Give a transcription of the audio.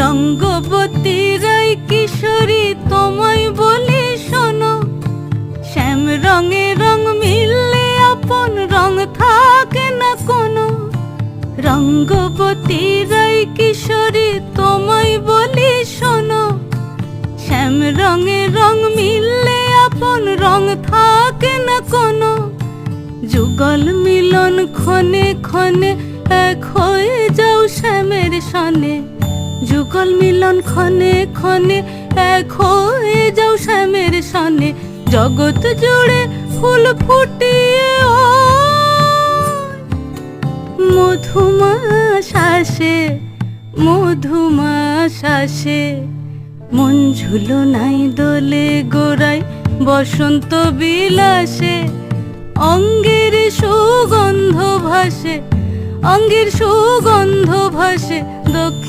রঙ্গবতী রাই কিশোরী তোমায় বলি শোনো, শ্যাম রঙে রং মিললে আপন রং থাকে না কোনো। রঙ্গবতী রাই কিশোরী তোমায় বলি শোনো, শ্যাম রঙে রং মিললে আপন রং থাকে না কোনো। যুগল মিলন ক্ষণে ক্ষণে এক হয়ে যাও শ্যামের সনে, যুগল মিলন ক্ষণে ক্ষণে এক হয়ে যাও শ্যামের সনে। জগৎ জুড়ে ফুল ফুটিয়ে ও মধুমাস আসে, মধুমাস আসে। মন ঝুলো নাই দোলে গোড়ায় বসন্ত বিলাসে, অঙ্গের সুগন্ধ ভাসে, অঙ্গের সুগন্ধ ভাসে দক্ষিণ